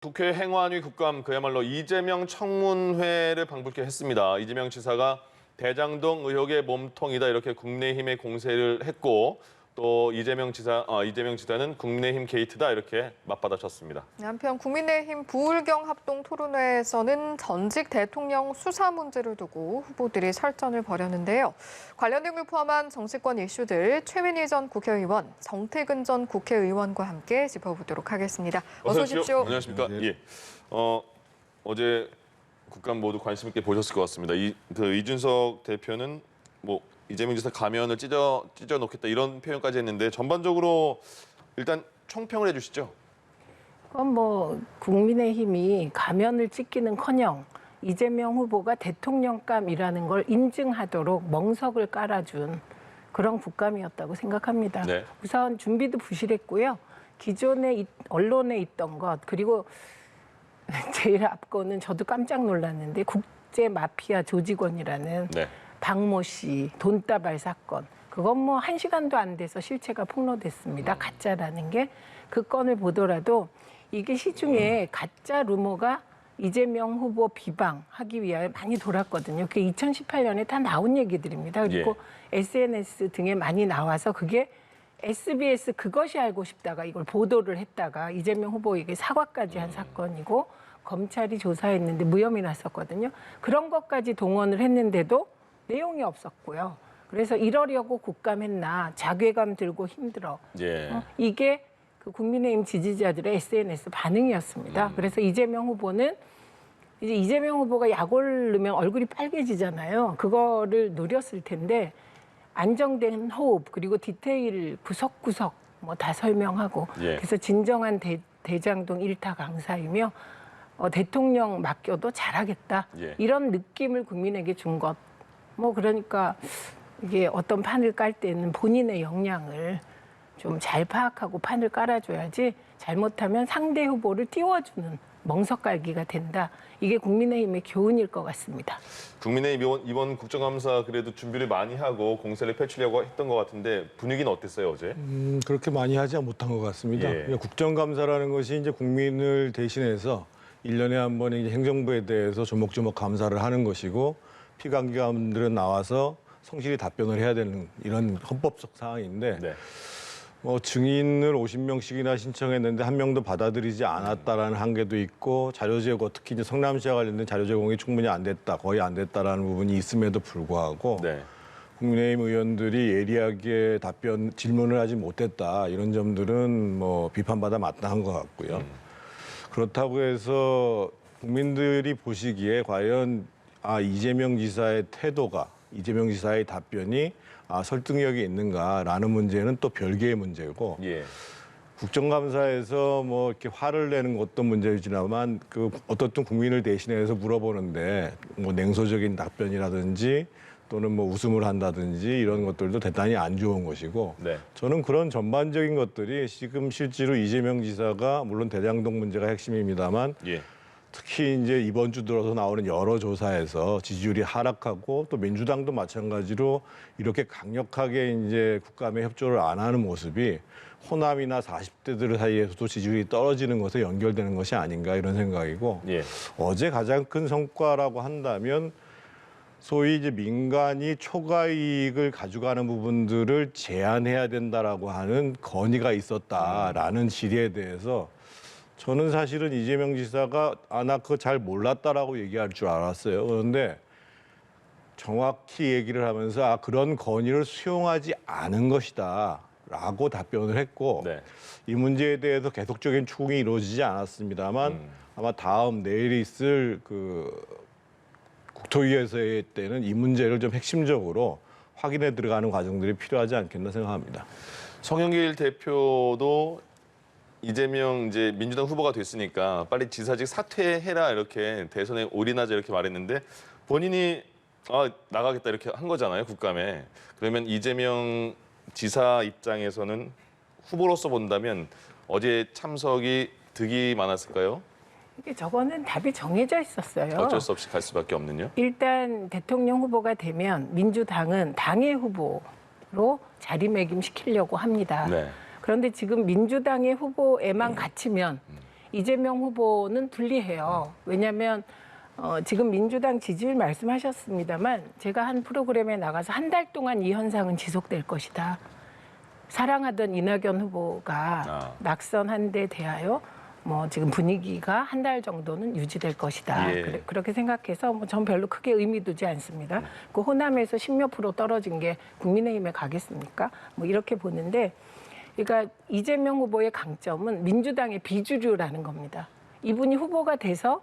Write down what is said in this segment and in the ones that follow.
국회 행안위 국감 그야말로 이재명 청문회를 방불케 했습니다. 이재명 지사가 대장동 의혹의 몸통이다 이렇게 국민의힘에 공세를 했고 또 이재명 지사는 국민의힘 게이트다 이렇게 맞받아쳤습니다. 한편 국민의힘 부울경 합동 토론회에서는 전직 대통령 수사 문제를 두고 후보들이 설전을 벌였는데요. 관련 내용을 포함한 정치권 이슈들 최민희 전 국회의원, 정태근 전 국회의원과 함께 짚어보도록 하겠습니다. 어서 오십시오. 안녕하십니까? 예. 어제 국감 모두 관심 있게 보셨을 것 같습니다. 이준석 대표는 이재명 지사 가면을 찢어 놓겠다 이런 표현까지 했는데 전반적으로 일단 총평을 해주시죠. 그건 국민의힘이 가면을 찢기는커녕 이재명 후보가 대통령감이라는 걸 인증하도록 멍석을 깔아준 그런 국감이었다고 생각합니다. 네. 우선 준비도 부실했고요. 기존에 언론에 있던 것 그리고 제일 앞거는 저도 깜짝 놀랐는데 국제 마피아 조직원이라는 네. 박모 씨 돈다발 사건. 그건 1시간도 안 돼서 실체가 폭로됐습니다. 가짜라는 게. 그 건을 보더라도 이게 시중에 가짜 루머가 이재명 후보 비방하기 위하여 많이 돌았거든요. 그게 2018년에 다 나온 얘기들입니다. 그리고 SNS 등에 많이 나와서 그게 SBS 그것이 알고 싶다가 이걸 보도를 했다가 이재명 후보에게 사과까지 한 사건이고 검찰이 조사했는데 무혐의 났었거든요. 그런 것까지 동원을 했는데도 내용이 없었고요. 그래서 이러려고 국감했나 자괴감 들고 힘들어. 예. 이게 그 국민의힘 지지자들의 SNS 반응이었습니다. 그래서 이재명 후보는 이제 이재명 후보가 약 오르면 얼굴이 빨개지잖아요. 그거를 노렸을 텐데 안정된 호흡 그리고 디테일 구석구석 다 설명하고 그래서 진정한 대장동 일타 강사이며 대통령 맡겨도 잘하겠다. 이런 느낌을 국민에게 준 것. 그러니까 이게 어떤 판을 깔 때는 본인의 역량을 좀 잘 파악하고 판을 깔아줘야지 잘못하면 상대 후보를 띄워주는 멍석 깔기가 된다. 이게 국민의힘의 교훈일 것 같습니다. 국민의힘 이번 국정감사 그래도 준비를 많이 하고 공세를 펼치려고 했던 것 같은데 분위기는 어땠어요 어제? 그렇게 많이 하지 못한 것 같습니다. 국정감사라는 것이 이제 국민을 대신해서 1년에 한 번 이제 행정부에 대해서 조목조목 감사를 하는 것이고 피감기관들은 나와서 성실히 답변을 해야 되는 이런 헌법적 사항인데 증인을 50명씩이나 신청했는데 한 명도 받아들이지 않았다라는 한계도 있고 자료 제공, 특히 이제 성남시와 관련된 자료 제공이 충분히 안 됐다, 거의 안 됐다라는 부분이 있음에도 불구하고 국민의힘 의원들이 예리하게 질문을 하지 못했다 이런 점들은 비판받아 마땅한 것 같고요. 그렇다고 해서 국민들이 보시기에 과연 이재명 지사의 태도가, 이재명 지사의 답변이 설득력이 있는가라는 문제는 또 별개의 문제고 국정감사에서 이렇게 화를 내는 것도 문제이지만 어떤 국민을 대신해서 물어보는데 냉소적인 답변이라든지 또는 웃음을 한다든지 이런 것들도 대단히 안 좋은 것이고 저는 그런 전반적인 것들이 지금 실제로 이재명 지사가 물론 대장동 문제가 핵심입니다만 특히 이제 이번 주 들어서 나오는 여러 조사에서 지지율이 하락하고 또 민주당도 마찬가지로 이렇게 강력하게 이제 국감에 협조를 안 하는 모습이 호남이나 40대들 사이에서도 지지율이 떨어지는 것에 연결되는 것이 아닌가 이런 생각이고 어제 가장 큰 성과라고 한다면 소위 이제 민간이 초과 이익을 가져가는 부분들을 제한해야 된다라고 하는 건의가 있었다라는 질의에 대해서 저는 사실은 이재명 지사가 나 그거 잘 몰랐다라고 얘기할 줄 알았어요. 그런데 정확히 얘기를 하면서 그런 건의를 수용하지 않은 것이다 라고 답변을 했고 이 문제에 대해서 계속적인 추궁이 이루어지지 않았습니다만 아마 내일 있을 국토위에서의 때는 이 문제를 좀 핵심적으로 확인해 들어가는 과정들이 필요하지 않겠나 생각합니다. 송영길 대표도 이재명 민주당 후보가 됐으니까 빨리 지사직 사퇴해라 이렇게 대선에 올인하자 이렇게 말했는데 본인이 나가겠다 이렇게 한 거잖아요 국감에. 그러면 이재명 지사 입장에서는 후보로서 본다면 어제 참석이 득이 많았을까요? 저거는 답이 정해져 있었어요. 어쩔 수 없이 갈 수밖에 없는요? 일단 대통령 후보가 되면 민주당은 당의 후보로 자리매김시키려고 합니다. 그런데 지금 민주당의 후보에만 갇히면 이재명 후보는 불리해요. 왜냐하면 지금 민주당 지지율 말씀하셨습니다만 제가 한 프로그램에 나가서 한 달 동안 이 현상은 지속될 것이다. 사랑하던 이낙연 후보가 낙선한 데 대하여 지금 분위기가 한 달 정도는 유지될 것이다. 예. 그렇게 생각해서 전 별로 크게 의미 두지 않습니다. 그 호남에서 10몇 프로 떨어진 게 국민의힘에 가겠습니까? 이렇게 보는데, 그러니까 이재명 후보의 강점은 민주당의 비주류라는 겁니다. 이분이 후보가 돼서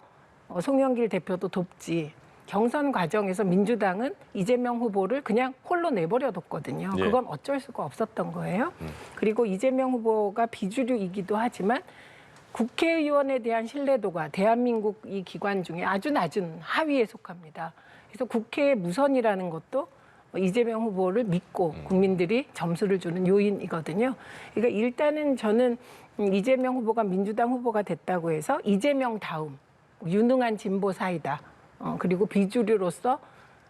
송영길 대표도 돕지. 경선 과정에서 민주당은 이재명 후보를 그냥 홀로 내버려뒀거든요. 예. 그건 어쩔 수가 없었던 거예요. 그리고 이재명 후보가 비주류이기도 하지만 국회의원에 대한 신뢰도가 대한민국 이 기관 중에 아주 낮은 하위에 속합니다. 그래서 국회의 무선이라는 것도 이재명 후보를 믿고 국민들이 점수를 주는 요인이거든요. 그러니까 일단은 저는 이재명 후보가 민주당 후보가 됐다고 해서 이재명 다음 유능한 진보 사이다. 그리고 비주류로서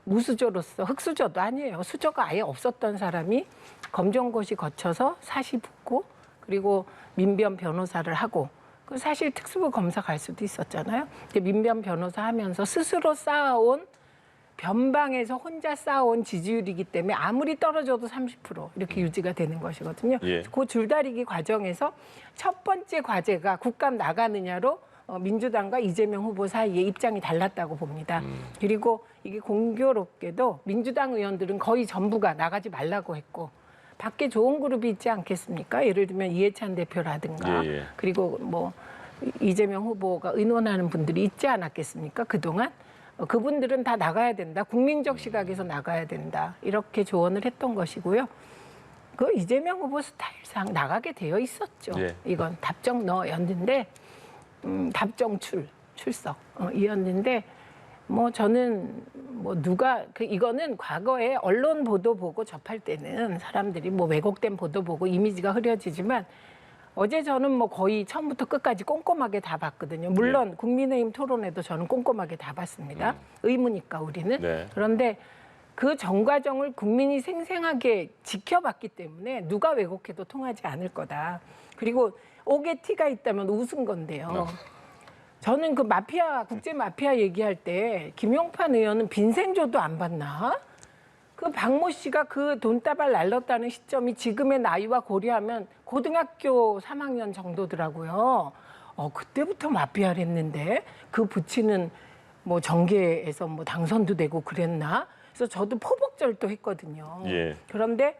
무수저로서 흑수저도 아니에요. 수저가 아예 없었던 사람이 검정고시 거쳐서 사시 붙고 그리고 민변 변호사를 하고 그 사실 특수부 검사 갈 수도 있었잖아요. 근데 민변 변호사 하면서 스스로 쌓아온 변방에서 혼자 쌓아온 지지율이기 때문에 아무리 떨어져도 30% 이렇게 유지가 되는 것이거든요. 예. 그 줄다리기 과정에서 첫 번째 과제가 국감 나가느냐로 민주당과 이재명 후보 사이에 입장이 달랐다고 봅니다. 그리고 이게 공교롭게도 민주당 의원들은 거의 전부가 나가지 말라고 했고 밖에 좋은 그룹이 있지 않겠습니까? 예를 들면 이해찬 대표라든가 예. 그리고 이재명 후보가 의논하는 분들이 있지 않았겠습니까? 그동안 그분들은 다 나가야 된다. 국민적 시각에서 나가야 된다. 이렇게 조언을 했던 것이고요. 그 이재명 후보 스타일상 나가게 되어 있었죠. 예. 이건 답정 너였는데 답정 출석 이었는데 저는 누가 이거는 과거에 언론 보도 보고 접할 때는 사람들이 왜곡된 보도 보고 이미지가 흐려지지만 어제 저는 거의 처음부터 끝까지 꼼꼼하게 다 봤거든요. 물론 국민의힘 토론회도 저는 꼼꼼하게 다 봤습니다. 의무니까 우리는. 네. 그런데 그 전 과정을 국민이 생생하게 지켜봤기 때문에 누가 왜곡해도 통하지 않을 거다. 그리고 옥에 티가 있다면 웃은 건데요. 저는 그 국제 마피아 얘기할 때 김용판 의원은 빈생조도 안 봤나? 그 박모 씨가 그 돈다발 날렸다는 시점이 지금의 나이와 고려하면 고등학교 3학년 정도더라고요. 그때부터 마피아를 했는데 그 부친은 정계에서 당선도 되고 그랬나? 그래서 저도 포복절도 했거든요. 예. 그런데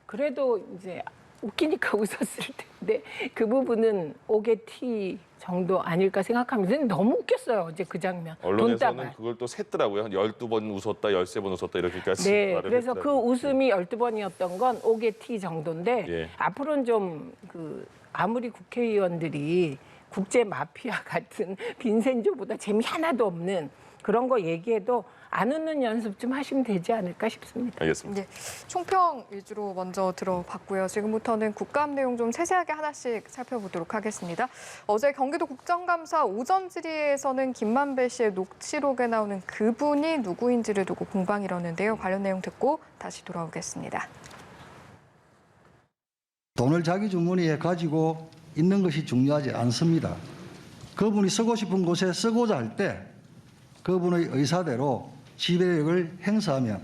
그래도 이제 웃기니까 웃었을 텐데 그 부분은 옥의 티 정도 아닐까 생각합니다. 근데 너무 웃겼어요. 어제 그 장면. 언론에서는 돈다발. 그걸 또 셌더라고요. 12번 웃었다, 13번 웃었다 이렇게까지 네, 말을 그래서 그 했더라고요. 웃음이 12번이었던 건 옥의 티 정도인데 예. 앞으로는 좀 아무리 국회의원들이 국제 마피아 같은 빈센조보다 재미 하나도 없는 그런 거 얘기해도 안 웃는 연습 좀 하시면 되지 않을까 싶습니다. 알겠습니다. 예, 총평 위주로 먼저 들어봤고요. 지금부터는 국감 내용 좀 세세하게 하나씩 살펴보도록 하겠습니다. 어제 경기도 국정감사 오전 질의에서는 김만배 씨의 녹취록에 나오는 그분이 누구인지를 두고 공방이 일었는데요. 관련 내용 듣고 다시 돌아오겠습니다. 돈을 자기 주머니에 가지고 있는 것이 중요하지 않습니다. 그분이 쓰고 싶은 곳에 쓰고자 할 때 그분의 의사대로 지배력을 행사하면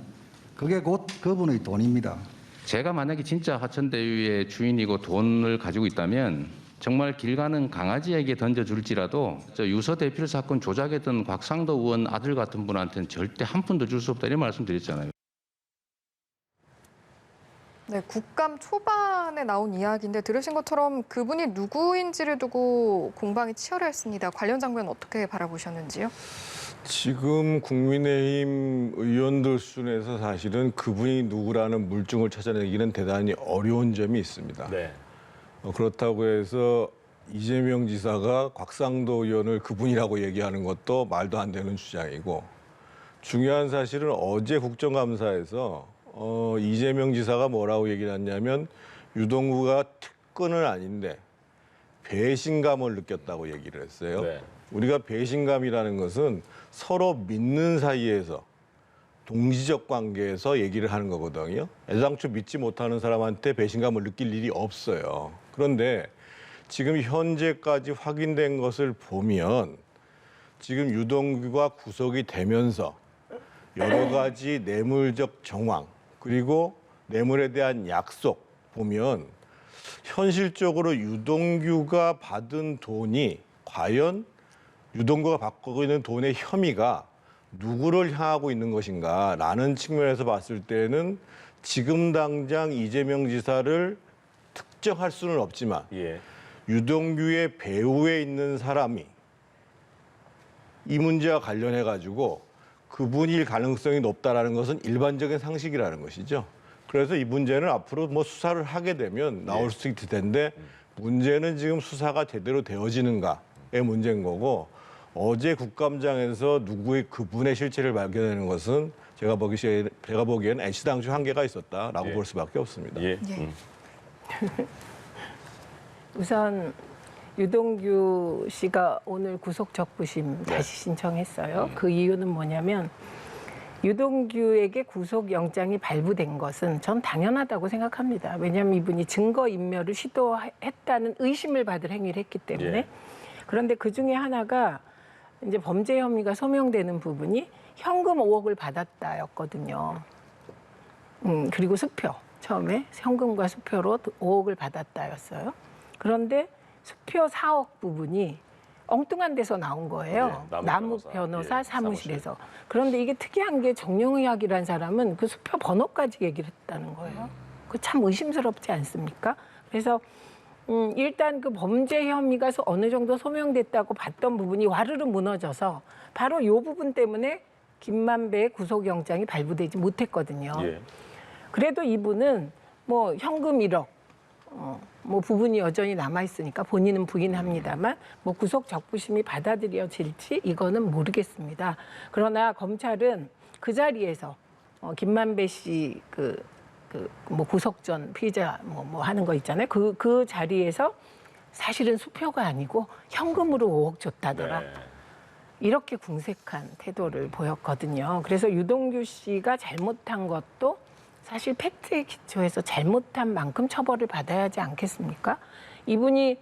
그게 곧 그분의 돈입니다. 제가 만약에 진짜 하천대유의 주인이고 돈을 가지고 있다면 정말 길 가는 강아지에게 던져줄지라도 유서 대필 사건 조작했던 곽상도 의원 아들 같은 분한테는 절대 한 푼도 줄 수 없다 이런 말씀드렸잖아요. 네, 국감 초반에 나온 이야기인데 들으신 것처럼 그분이 누구인지를 두고 공방이 치열했습니다. 관련 장면 어떻게 바라보셨는지요? 지금 국민의힘 의원들 수준에서 사실은 그분이 누구라는 물증을 찾아내기는 대단히 어려운 점이 있습니다. 네. 그렇다고 해서 이재명 지사가 곽상도 의원을 그분이라고 얘기하는 것도 말도 안 되는 주장이고 중요한 사실은 어제 국정감사에서 이재명 지사가 뭐라고 얘기를 했냐면 유동구가 특권은 아닌데 배신감을 느꼈다고 얘기를 했어요. 네. 우리가 배신감이라는 것은 서로 믿는 사이에서 동지적 관계에서 얘기를 하는 거거든요. 애당초 믿지 못하는 사람한테 배신감을 느낄 일이 없어요. 그런데 지금 현재까지 확인된 것을 보면 지금 유동규가 구속이 되면서 여러 가지 뇌물적 정황 그리고 뇌물에 대한 약속 보면 현실적으로 유동규가 받은 돈이 과연 유동규가 받고 있는 돈의 혐의가 누구를 향하고 있는 것인가라는 측면에서 봤을 때는 지금 당장 이재명 지사를 특정할 수는 없지만 예. 유동규의 배후에 있는 사람이 이 문제와 관련해 가지고 그분일 가능성이 높다라는 것은 일반적인 상식이라는 것이죠. 그래서 이 문제는 앞으로 뭐 수사를 하게 되면 나올 수 있을 텐데 문제는 지금 수사가 제대로 되어지는가의 문제인 거고 어제 국감장에서 누구의 그분의 실체를 발견하는 것은 제가 보기에는 애시당초 한계가 있었다라고 예. 볼 수밖에 없습니다. 예. 예. 우선 유동규 씨가 오늘 구속 적부심 다시 신청했어요. 그 이유는 뭐냐면 유동규에게 구속영장이 발부된 것은 전 당연하다고 생각합니다. 왜냐하면 이분이 증거인멸을 시도했다는 의심을 받을 행위를 했기 때문에. 예. 그런데 그중에 하나가 이제 범죄 혐의가 소명되는 부분이 현금 5억을 받았다였거든요. 그리고 수표, 처음에 현금과 수표로 5억을 받았다였어요. 그런데 수표 4억 부분이 엉뚱한 데서 나온 거예요. 네, 남욱 변호사 예, 사무실에서. 그런데 이게 특이한 게 정영의학이라는 사람은 그 수표 번호까지 얘기를 했다는 거예요. 그 참 의심스럽지 않습니까? 그래서 일단 그 범죄 혐의가 어느 정도 소명됐다고 봤던 부분이 와르르 무너져서 바로 이 부분 때문에 김만배의 구속영장이 발부되지 못했거든요. 예. 그래도 이분은 뭐 현금 1억, 뭐 부분이 여전히 남아 있으니까 본인은 부인합니다만 뭐 구속 적부심이 받아들여질지 이거는 모르겠습니다. 그러나 검찰은 그 자리에서 김만배 씨 뭐 구속 전 피의자 뭐 하는 거 있잖아요. 그 자리에서 사실은 수표가 아니고 현금으로 5억 줬다더라. 네. 이렇게 궁색한 태도를 보였거든요. 그래서 유동규 씨가 잘못한 것도 사실 팩트에 기초해서 잘못한 만큼 처벌을 받아야 하지 않겠습니까? 이분이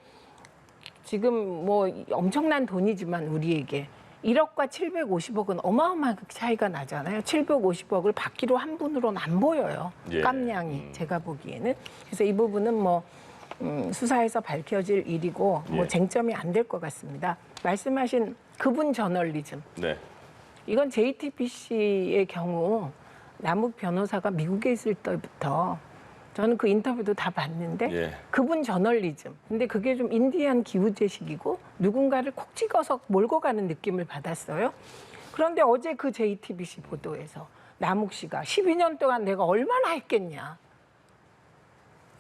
지금 뭐 엄청난 돈이지만 우리에게 1억과 750억은 어마어마하게 차이가 나잖아요. 750억을 받기로 한 분으로는 안 보여요. 예. 깜냥이 제가 보기에는. 그래서 이 부분은 뭐 수사에서 밝혀질 일이고 뭐 예. 쟁점이 안 될 것 같습니다. 말씀하신 그분 저널리즘. 네. 이건 JTBC의 경우 남욱 변호사가 미국에 있을 때부터 저는 그 인터뷰도 다 봤는데 예. 그분 저널리즘. 근데 그게 좀 인디안 기우제식이고 누군가를 콕 찍어서 몰고 가는 느낌을 받았어요. 그런데 어제 그 JTBC 보도에서 남욱 씨가 12년 동안 내가 얼마나 했겠냐.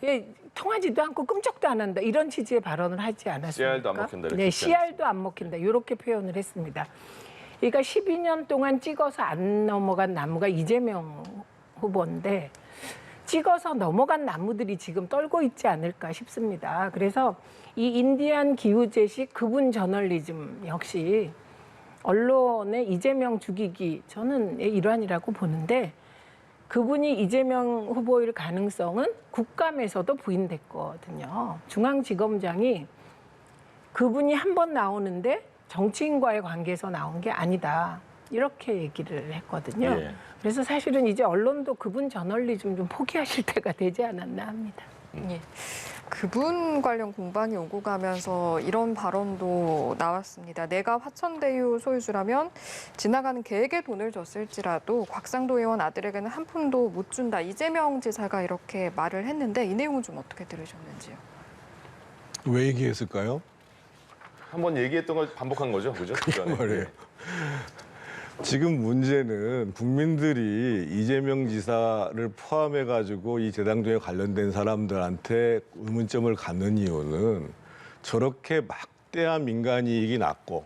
예, 통하지도 않고 끔찍도 안 한다. 이런 취지의 발언을 하지 않았습니까? 씨알도 안 먹힌다 이렇게 네, 했지 씨알도 안 먹힌다. 이렇게 표현을 했습니다. 그러니까 12년 동안 찍어서 안 넘어간 나무가 이재명 후보인데 찍어서 넘어간 나무들이 지금 떨고 있지 않을까 싶습니다. 그래서 이 인디안 기우제식 그분 저널리즘 역시 언론의 이재명 죽이기 저는 일환이라고 보는데 그분이 이재명 후보일 가능성은 국감에서도 부인됐거든요. 중앙지검장이 그분이 한 번 나오는데 정치인과의 관계에서 나온 게 아니다. 이렇게 얘기를 했거든요. 예. 그래서 사실은 이제 언론도 그분 저널리즘 좀 포기하실 때가 되지 않았나 합니다. 예. 그분 관련 공방이 오고 가면서 이런 발언도 나왔습니다. 내가 화천대유 소유주라면 지나가는 계획에 돈을 줬을지라도 곽상도 의원 아들에게는 한 푼도 못 준다. 이재명 지사가 이렇게 말을 했는데 이 내용은 좀 어떻게 들으셨는지요? 왜 얘기했을까요? 한번 얘기했던 걸 반복한 거죠, 그죠? 그 말이에요. 지금 문제는 국민들이 이재명 지사를 포함해가지고 이 재당조에 관련된 사람들한테 의문점을 갖는 이유는 저렇게 막대한 민간이익이 났고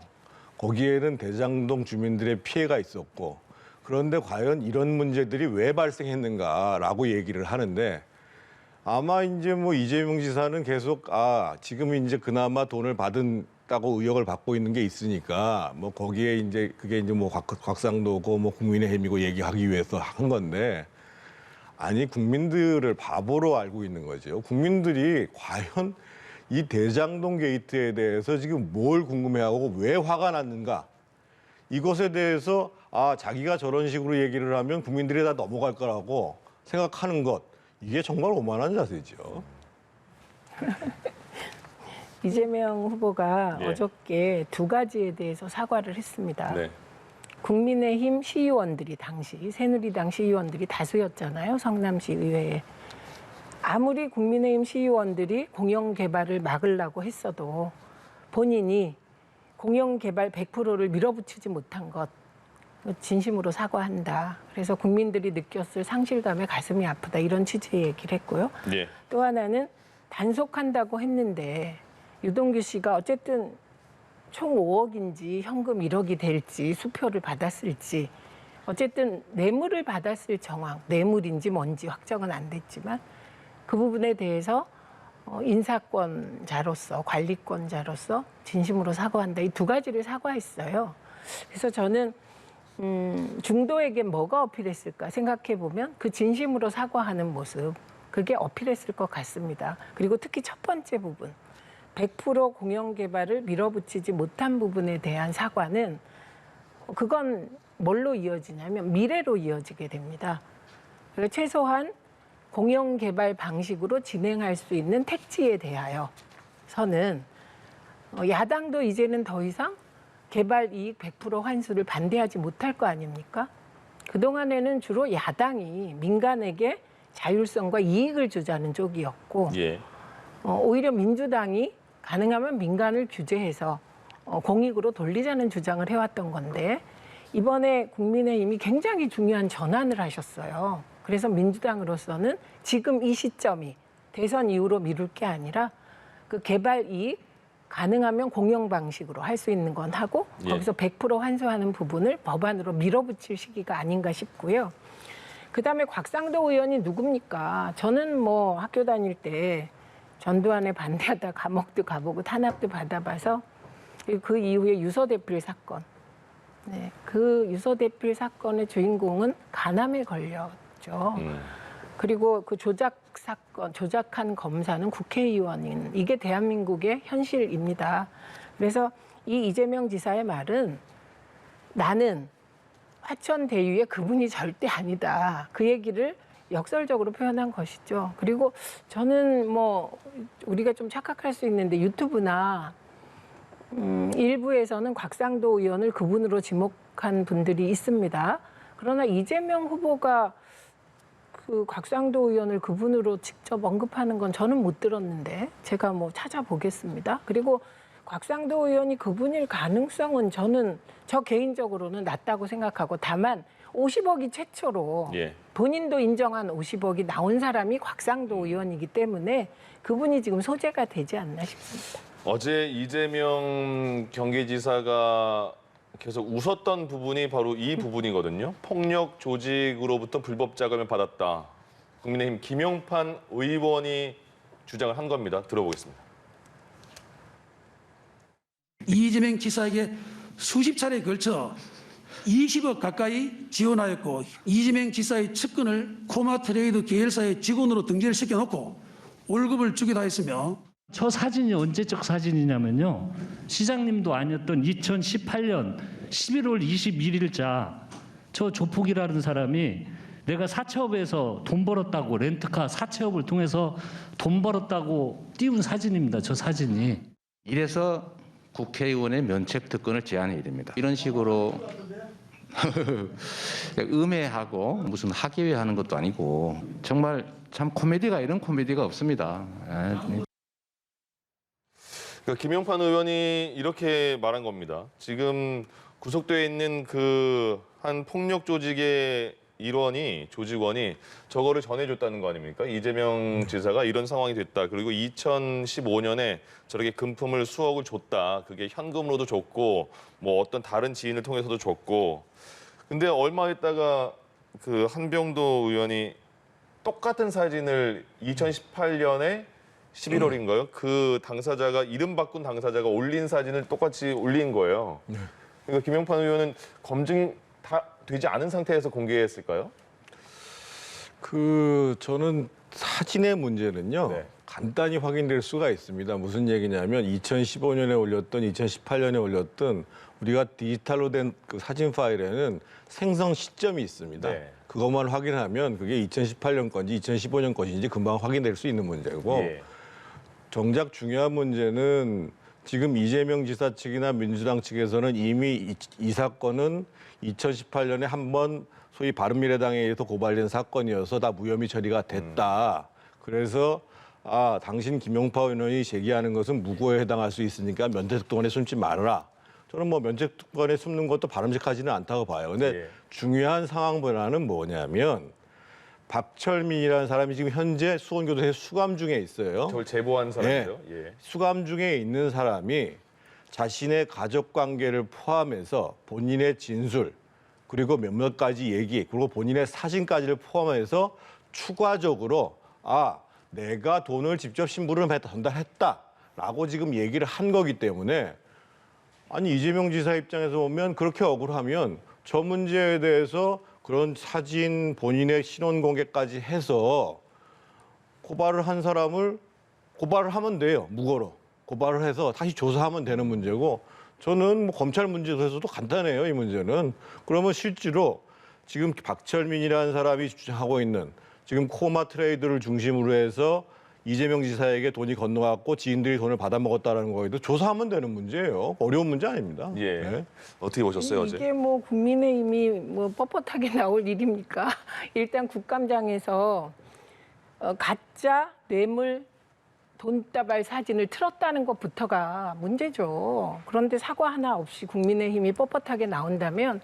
거기에는 대장동 주민들의 피해가 있었고 그런데 과연 이런 문제들이 왜 발생했는가라고 얘기를 하는데 아마 이제 뭐 이재명 지사는 계속 지금 이제 그나마 돈을 받았다고 의혹을 받고 있는 게 있으니까 뭐 거기에 이제 그게 이제 뭐 곽상도고 뭐 국민의힘이고 얘기하기 위해서 한 건데 아니 국민들을 바보로 알고 있는 거죠. 국민들이 과연 이 대장동 게이트에 대해서 지금 뭘 궁금해하고 왜 화가 났는가? 이것에 대해서 자기가 저런 식으로 얘기를 하면 국민들이 다 넘어갈 거라고 생각하는 것, 이게 정말 오만한 자세죠. 이재명 후보가 예. 어저께 두 가지에 대해서 사과를 했습니다. 네. 국민의힘 시의원들이 당시 새누리당 시의원들이 다수였잖아요. 성남시 의회에. 아무리 국민의힘 시의원들이 공영개발을 막으려고 했어도 본인이 공영개발 100%를 밀어붙이지 못한 것 진심으로 사과한다. 그래서 국민들이 느꼈을 상실감에 가슴이 아프다. 이런 취지의 얘기를 했고요. 예. 또 하나는 단속한다고 했는데 유동규 씨가 어쨌든 총 5억인지 현금 1억이 될지 수표를 받았을지 어쨌든 뇌물을 받았을 정황, 뇌물인지 뭔지 확정은 안 됐지만 그 부분에 대해서 인사권자로서 관리권자로서 진심으로 사과한다. 이 두 가지를 사과했어요. 그래서 저는 중도에게 뭐가 어필했을까 생각해 보면 그 진심으로 사과하는 모습 그게 어필했을 것 같습니다. 그리고 특히 첫 번째 부분 100% 공영개발을 밀어붙이지 못한 부분에 대한 사과는 그건 뭘로 이어지냐면 미래로 이어지게 됩니다. 그래서 최소한 공영개발 방식으로 진행할 수 있는 택지에 대하여서는 야당도 이제는 더 이상 개발 이익 100% 환수를 반대하지 못할 거 아닙니까? 그동안에는 주로 야당이 민간에게 자율성과 이익을 주자는 쪽이었고 예. 오히려 민주당이 가능하면 민간을 규제해서 공익으로 돌리자는 주장을 해왔던 건데 이번에 국민의힘이 굉장히 중요한 전환을 하셨어요. 그래서 민주당으로서는 지금 이 시점이 대선 이후로 미룰 게 아니라 그 개발 이익 가능하면 공영 방식으로 할 수 있는 건 하고 예. 거기서 100% 환수하는 부분을 법안으로 밀어붙일 시기가 아닌가 싶고요. 그다음에 곽상도 의원이 누굽니까? 저는 뭐 학교 다닐 때 전두환에 반대하다 감옥도 가보고 탄압도 받아봐서 그 이후에 유서대필 사건. 네, 그 유서대필 사건의 주인공은 간암에 걸렸죠. 그리고 그 조작 사건, 조작한 검사는 국회의원인 이게 대한민국의 현실입니다. 그래서 이 이재명 지사의 말은 나는 화천 대유의 그분이 절대 아니다. 그 얘기를 역설적으로 표현한 것이죠. 그리고 저는 뭐 우리가 좀 착각할 수 있는데 유튜브나 일부에서는 곽상도 의원을 그분으로 지목한 분들이 있습니다. 그러나 이재명 후보가 그 곽상도 의원을 그분으로 직접 언급하는 건 저는 못 들었는데 제가 뭐 찾아보겠습니다. 그리고 곽상도 의원이 그분일 가능성은 저 개인적으로는 낮다고 생각하고 다만 50억이 최초로 예. 본인도 인정한 50억이 나온 사람이 곽상도 의원이기 때문에 그분이 지금 소재가 되지 않나 싶습니다. 어제 이재명 경기지사가 계속 웃었던 부분이 바로 이 부분이거든요. 폭력 조직으로부터 불법 자금을 받았다. 국민의힘 김용판 의원이 주장을 한 겁니다. 들어보겠습니다. 이재명 지사에게 수십 차례에 걸쳐 20억 가까이 지원하였고 이재명 지사의 측근을 코마트레이드 계열사의 직원으로 등재를 시켜놓고 월급을 주기도 했으며 저 사진이 언제적 사진이냐면요. 시장님도 아니었던 2018년 11월 21일자 저 조폭이라는 사람이 내가 사채업에서 돈 벌었다고 렌트카 사채업을 통해서 돈 벌었다고 띄운 사진입니다. 저 사진이. 이래서 국회의원의 면책 특권을 제한해야 됩니다. 이런 식으로 음해하고 무슨 학예회하는 것도 아니고 정말 참 코미디가 이런 코미디가 없습니다. 그러니까 김용판 의원이 이렇게 말한 겁니다. 지금 구속되어 있는 그 한 폭력 조직의 조직원이 저거를 전해줬다는 거 아닙니까? 이재명 지사가 이런 상황이 됐다. 그리고 2015년에 저렇게 금품을 수억을 줬다. 그게 현금으로도 줬고 뭐 어떤 다른 지인을 통해서도 줬고. 근데 얼마 있다가 그 한병도 의원이 똑같은 사진을 2018년에 11월인가요? 그 당사자가 이름 바꾼 당사자가 올린 사진을 똑같이 올린 거예요. 그러니까 김용판 의원은 검증 다 되지 않은 상태에서 공개했을까요? 저는 사진의 문제는요. 네. 간단히 확인될 수가 있습니다. 무슨 얘기냐면 2015년에 올렸던 2018년에 올렸던 우리가 디지털로 된 그 사진 파일에는 생성 시점이 있습니다. 네. 그것만 확인하면 그게 2018년 건지 2015년 것인지 금방 확인될 수 있는 문제고 예. 정작 중요한 문제는 지금 이재명 지사 측이나 민주당 측에서는 이미 이 사건은 2018년에 한번 소위 바른미래당에 의해서 고발된 사건이어서 다 무혐의 처리가 됐다. 그래서 당신 김용파 의원이 제기하는 것은 무고에 해당할 수 있으니까 면책특권에 숨지 말아라. 저는 뭐 면책특권에 숨는 것도 바람직하지는 않다고 봐요. 근데 예. 중요한 상황 변화는 뭐냐면 박철민이라는 사람이 지금 현재 수원교도소에 수감 중에 있어요. 저를 제보한 사람이죠. 예. 수감 중에 있는 사람이 자신의 가족 관계를 포함해서 본인의 진술 그리고 몇몇 가지 얘기 그리고 본인의 사진까지를 포함해서 추가적으로 내가 돈을 직접 심부름 했다 전달했다라고 지금 얘기를 한 거기 때문에 아니 이재명 지사 입장에서 보면 그렇게 억울하면 저 문제에 대해서 그런 사진 본인의 신원 공개까지 해서 고발을 한 사람을 고발을 하면 돼요. 무고로 고발을 해서 다시 조사하면 되는 문제고 저는 뭐 검찰 문제에서도 간단해요. 이 문제는. 그러면 실제로 지금 박철민이라는 사람이 주장하고 있는 지금 코마 트레이드를 중심으로 해서 이재명 지사에게 돈이 건너갔고 지인들이 돈을 받아먹었다는 거에도 조사하면 되는 문제예요. 어려운 문제 아닙니다. 예. 네. 어떻게 보셨어요, 어제? 이게 뭐 국민의힘이 뭐 뻣뻣하게 나올 일입니까? 일단 국감장에서 가짜 뇌물 돈다발 사진을 틀었다는 것부터가 문제죠. 그런데 사과 하나 없이 국민의힘이 뻣뻣하게 나온다면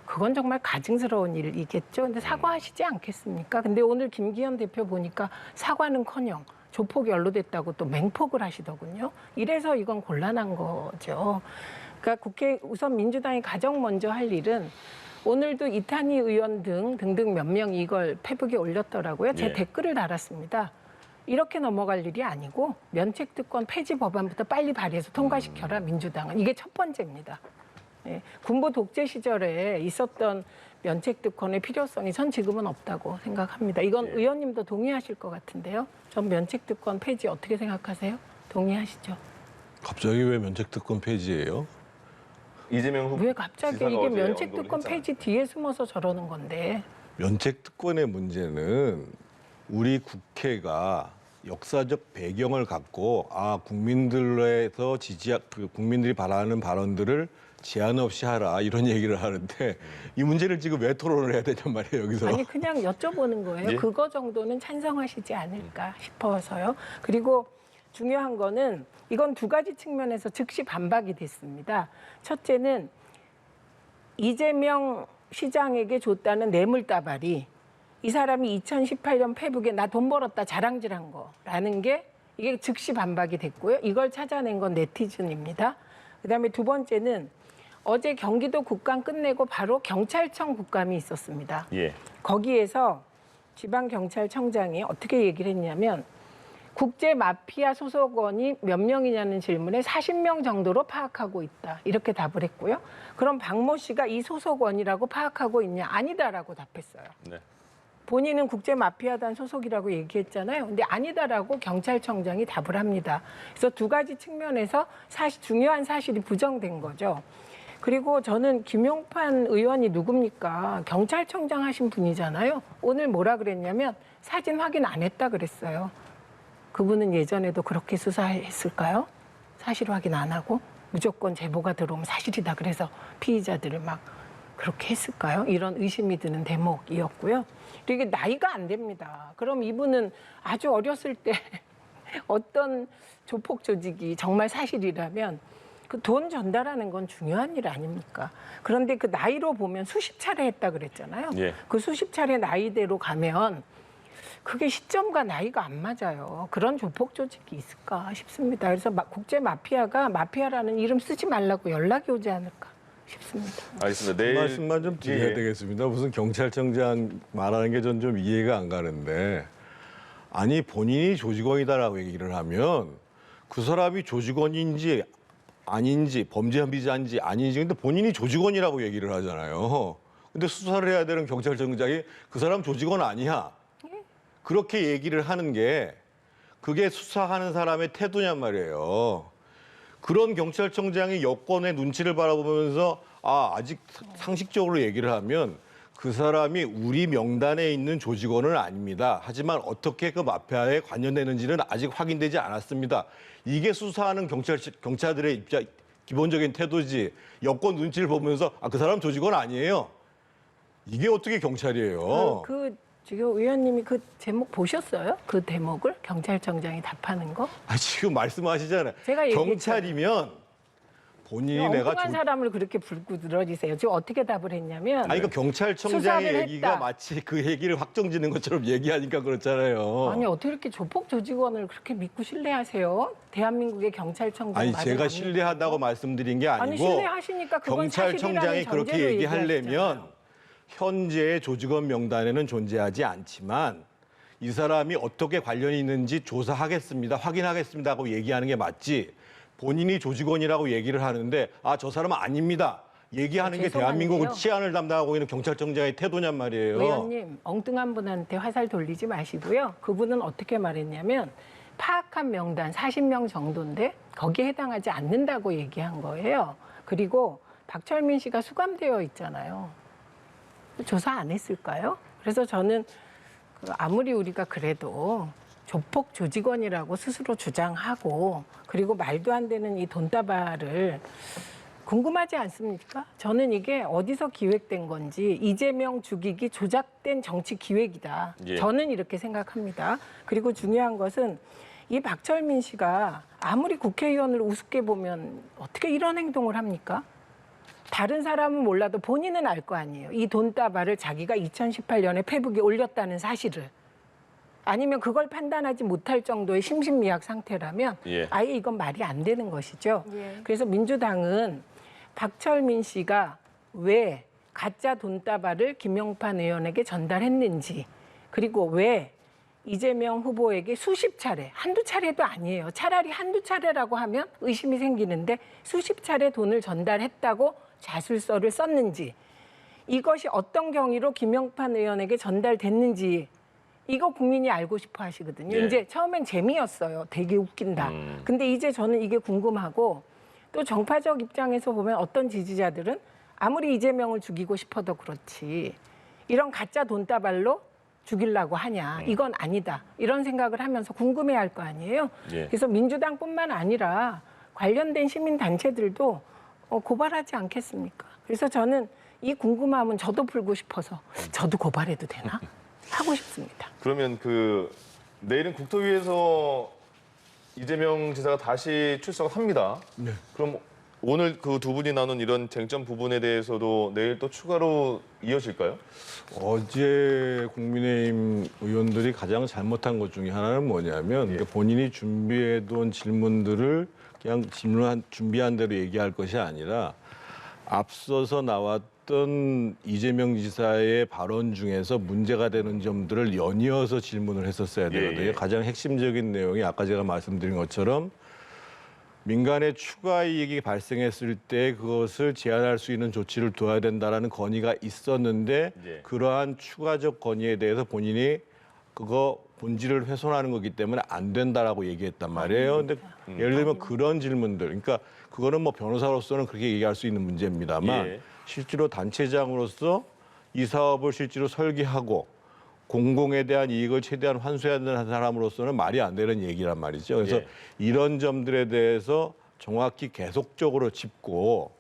그건 정말 가증스러운 일이겠죠. 근데 사과하시지 않겠습니까? 근데 오늘 김기현 대표 보니까 사과는커녕 조폭이 연루됐다고 또 맹폭을 하시더군요. 이래서 이건 곤란한 거죠. 그러니까 우선 민주당이 가장 먼저 할 일은 오늘도 이탄희 의원 등등 몇 명이 이걸 페북에 올렸더라고요. 제 예. 댓글을 달았습니다. 이렇게 넘어갈 일이 아니고 면책특권 폐지 법안부터 빨리 발의해서 통과시켜라 민주당은. 이게 첫 번째입니다. 예, 군부 독재 시절에 있었던 면책특권의 필요성이 전 지금은 없다고 생각합니다. 이건 예. 의원님도 동의하실 것 같은데요. 전 면책특권 폐지 어떻게 생각하세요? 동의하시죠? 갑자기 왜 면책특권 폐지예요? 이재명 후보 왜 갑자기 지사가 이게 어제 면책특권 언급을 했잖아요. 폐지 뒤에 숨어서 저러는 건데. 면책특권의 문제는 우리 국회가 역사적 배경을 갖고 국민들에서 국민들이 바라는 발언들을 제한 없이 하라 이런 얘기를 하는데 이 문제를 지금 왜 토론을 해야 되냔 말이에요 여기서. 아니 그냥 여쭤보는 거예요. 예? 그거 정도는 찬성하시지 않을까 싶어서요. 그리고 중요한 거는 이건 두 가지 측면에서 즉시 반박이 됐습니다. 첫째는 이재명 시장에게 줬다는 뇌물다발이 이 사람이 2018년 페북에 나 돈 벌었다 자랑질한 거라는 게 이게 즉시 반박이 됐고요. 이걸 찾아낸 건 네티즌입니다. 그다음에 두 번째는 어제 경기도 국감 끝내고 바로 경찰청 국감이 있었습니다. 예. 거기에서 지방경찰청장이 어떻게 얘기를 했냐면 국제마피아 소속원이 몇 명이냐는 질문에 40명 정도로 파악하고 있다. 이렇게 답을 했고요. 그럼 박모 씨가 이 소속원이라고 파악하고 있냐? 아니다라고 답했어요. 네. 본인은 국제마피아단 소속이라고 얘기했잖아요. 근데 아니다라고 경찰청장이 답을 합니다. 그래서 두 가지 측면에서 중요한 사실이 부정된 거죠. 그리고 저는 김용판 의원이 누굽니까? 경찰청장 하신 분이잖아요. 오늘 뭐라 그랬냐면 사진 확인 안 했다 그랬어요. 그분은 예전에도 그렇게 수사했을까요? 사실 확인 안 하고 무조건 제보가 들어오면 사실이다 그래서 피의자들을 막 그렇게 했을까요? 이런 의심이 드는 대목이었고요. 그리고 이게 나이가 안 됩니다. 그럼 이분은 아주 어렸을 때 어떤 조폭 조직이 정말 사실이라면 그 돈 전달하는 건 중요한 일 아닙니까? 그런데 그 나이로 보면 수십 차례 했다 그랬잖아요. 예. 그 수십 차례 나이대로 가면 그게 시점과 나이가 안 맞아요. 그런 조폭 조직이 있을까 싶습니다. 그래서 국제 마피아가 마피아라는 이름 쓰지 말라고 연락이 오지 않을까 싶습니다. 알겠습니다. 그 내일 말씀만 좀 드려야 예. 되겠습니다. 무슨 경찰청장 말하는 게 전 좀 이해가 안 가는데 아니 본인이 조직원이다라고 얘기를 하면 그 사람이 조직원인지 아닌지 범죄 혐의자인지 아닌지 근데 본인이 조직원이라고 얘기를 하잖아요. 근데 수사를 해야 되는 경찰청장이 그 사람 조직원 아니야. 그렇게 얘기를 하는 게 그게 수사하는 사람의 태도냔 말이에요. 그런 경찰청장이 여권의 눈치를 바라보면서 아직 상식적으로 얘기를 하면 그 사람이 우리 명단에 있는 조직원은 아닙니다. 하지만 어떻게 그 마피아에 관련되는지는 아직 확인되지 않았습니다. 이게 수사하는 경찰들의 입장, 기본적인 태도지. 여권 눈치를 보면서 그 사람 조직원 아니에요. 이게 어떻게 경찰이에요? 지금 의원님이 그 제목 보셨어요? 그 대목을 경찰청장이 답하는 거? 지금 말씀하시잖아요. 제가 얘기했잖아요. 경찰이면 본인이 내가 엉뚱한 사람을 그렇게 불고 늘어지세요. 지금 어떻게 답을 했냐면 그러니까 경찰청장의 수사를 얘기가 했다. 마치 그 얘기를 확정짓는 것처럼 얘기하니까 그렇잖아요. 아니 어떻게 이렇게 조폭 조직원을 그렇게 믿고 신뢰하세요? 대한민국의 경찰청장 아니 말을 제가 안 신뢰하다고 말씀드린 게 아니고 아니 신뢰하시니까 그건 경찰청장이 사실이라는 그렇게 전제로 얘기하려면 얘기하시잖아요. 현재의 조직원 명단에는 존재하지 않지만 이 사람이 어떻게 관련이 있는지 조사하겠습니다. 확인하겠습니다 하고 얘기하는 게 맞지. 본인이 조직원이라고 얘기를 하는데 저 사람은 아닙니다. 얘기하는 게 죄송한데요. 대한민국 치안을 담당하고 있는 경찰청장의 태도냔 말이에요. 의원님 엉뚱한 분한테 화살 돌리지 마시고요. 그분은 어떻게 말했냐면 파악한 명단 40명 정도인데 거기에 해당하지 않는다고 얘기한 거예요. 그리고 박철민 씨가 수감되어 있잖아요. 조사 안 했을까요? 그래서 저는 아무리 우리가 그래도 조폭 조직원이라고 스스로 주장하고 그리고 말도 안 되는 이 돈다발을 궁금하지 않습니까? 저는 이게 어디서 기획된 건지 이재명 죽이기 조작된 정치 기획이다. 예. 저는 이렇게 생각합니다. 그리고 중요한 것은 이 박철민 씨가 아무리 국회의원을 우습게 보면 어떻게 이런 행동을 합니까? 다른 사람은 몰라도 본인은 알 거 아니에요. 이 돈다발을 자기가 2018년에 페북에 올렸다는 사실을. 아니면 그걸 판단하지 못할 정도의 심신미약 상태라면 예. 아예 이건 말이 안 되는 것이죠. 예. 그래서 민주당은 박철민 씨가 왜 가짜 돈다발을 김용판 의원에게 전달했는지 그리고 왜 이재명 후보에게 수십 차례, 한두 차례도 아니에요. 차라리 한두 차례라고 하면 의심이 생기는데 수십 차례 돈을 전달했다고 자술서를 썼는지 이것이 어떤 경위로 김용판 의원에게 전달됐는지 이거 국민이 알고 싶어 하시거든요. 예. 이제 처음엔 재미였어요. 되게 웃긴다. 근데 이제 저는 이게 궁금하고 또 정파적 입장에서 보면 어떤 지지자들은 아무리 이재명을 죽이고 싶어도 그렇지 이런 가짜 돈다발로 죽이려고 하냐. 이건 아니다. 이런 생각을 하면서 궁금해할 거 아니에요. 예. 그래서 민주당뿐만 아니라 관련된 시민단체들도 고발하지 않겠습니까? 그래서 저는 이 궁금함은 저도 풀고 싶어서 저도 고발해도 되나? 하고 싶습니다. 그러면 내일은 국토위에서 이재명 지사가 다시 출석을 합니다. 네. 그럼 오늘 그 두 분이 나눈 이런 쟁점 부분에 대해서도 내일 또 추가로 이어질까요? 어제 국민의힘 의원들이 가장 잘못한 것 중에 하나는 뭐냐면 그러니까 본인이 준비해둔 질문들을 그냥 준비한 대로 얘기할 것이 아니라 앞서서 나왔던 이재명 지사의 발언 중에서 문제가 되는 점들을 연이어서 질문을 했었어야 되거든요. 예. 가장 핵심적인 내용이 아까 제가 말씀드린 것처럼 민간의 추가 이익이 발생했을 때 그것을 제한할 수 있는 조치를 둬야 된다라는 건의가 있었는데 예. 그러한 추가적 건의에 대해서 본인이 그거 본질을 훼손하는 거기 때문에 안 된다라고 얘기했단 말이에요. 근데 예를 들면 그런 질문들, 그러니까 그거는 뭐 변호사로서는 그렇게 얘기할 수 있는 문제입니다만 예. 실제로 단체장으로서 이 사업을 실제로 설계하고 공공에 대한 이익을 최대한 환수해야 되는 사람으로서는 말이 안 되는 얘기란 말이죠. 그래서 예. 이런 점들에 대해서 정확히 계속적으로 짚고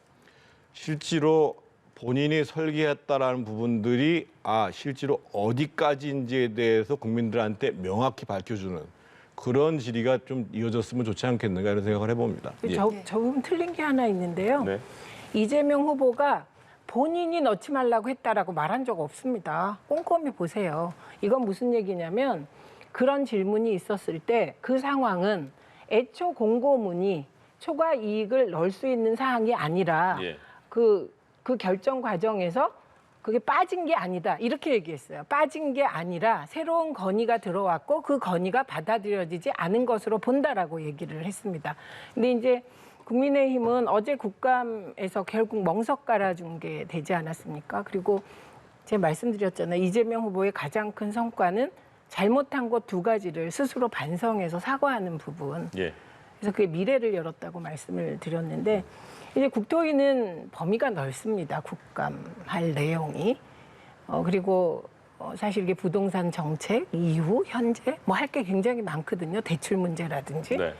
실제로 본인이 설계했다라는 부분들이 실제로 어디까지인지에 대해서 국민들한테 명확히 밝혀주는 그런 질의가 좀 이어졌으면 좋지 않겠는가 이런 생각을 해봅니다. 예. 조금 틀린 게 하나 있는데요. 네. 이재명 후보가 본인이 넣지 말라고 했다라고 말한 적 없습니다. 꼼꼼히 보세요. 이건 무슨 얘기냐면 그런 질문이 있었을 때 그 상황은 애초 공고문이 초과 이익을 넣을 수 있는 사항이 아니라 예. 그 결정 과정에서 그게 빠진 게 아니다. 이렇게 얘기했어요. 빠진 게 아니라 새로운 건의가 들어왔고 그 건의가 받아들여지지 않은 것으로 본다라고 얘기를 했습니다. 근데 이제 국민의힘은 어제 국감에서 결국 멍석 깔아준 게 되지 않았습니까? 그리고 제가 말씀드렸잖아요. 이재명 후보의 가장 큰 성과는 잘못한 것 두 가지를 스스로 반성해서 사과하는 부분. 예. 그래서 그게 미래를 열었다고 말씀을 드렸는데 이제 국토위는 범위가 넓습니다. 국감할 내용이. 그리고 사실 이게 부동산 정책, 이후, 현재 뭐 할 게 굉장히 많거든요. 대출 문제라든지. 네.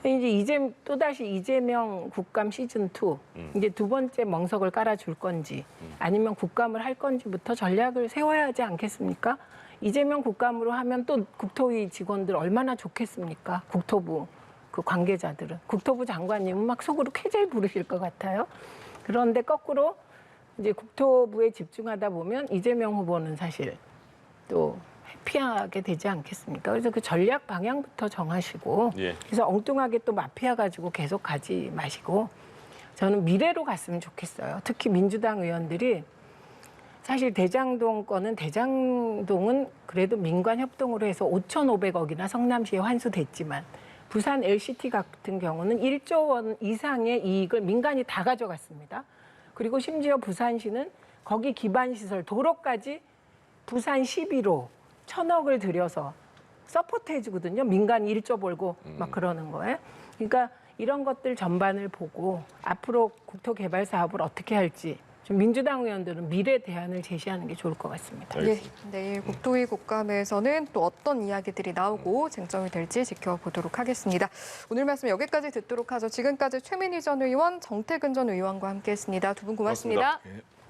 이제 또다시 이재명 국감 시즌 2 이제 두 번째 멍석을 깔아줄 건지 아니면 국감을 할 건지부터 전략을 세워야 하지 않겠습니까? 이재명 국감으로 하면 또 국토위 직원들 얼마나 좋겠습니까? 국토부 그 관계자들은. 국토부 장관님은 막 속으로 쾌재를 부르실 것 같아요. 그런데 거꾸로 이제 국토부에 집중하다 보면 이재명 후보는 사실 또 회피하게 되지 않겠습니까? 그래서 그 전략 방향부터 정하시고 예. 그래서 엉뚱하게 또 마피아 가지고 계속 가지 마시고 저는 미래로 갔으면 좋겠어요. 특히 민주당 의원들이 사실 대장동 건은 대장동은 그래도 민관 협동으로 해서 5,500억이나 성남시에 환수됐지만 부산 LCT 같은 경우는 1조 원 이상의 이익을 민간이 다 가져갔습니다. 그리고 심지어 부산시는 거기 기반시설 도로까지 부산 11호 1,000억을 들여서 서포트 해주거든요. 민간이 1조 벌고 막 그러는 거예요. 그러니까 이런 것들 전반을 보고 앞으로 국토개발 사업을 어떻게 할지 좀 민주당 의원들은 미래 대안을 제시하는 게 좋을 것 같습니다. 예, 내일 국토위 국감에서는 또 어떤 이야기들이 나오고 쟁점이 될지 지켜보도록 하겠습니다. 오늘 말씀 여기까지 듣도록 하죠. 지금까지 최민희 전 의원, 정태근 전 의원과 함께했습니다. 두 분 고맙습니다. 고맙습니다. 예.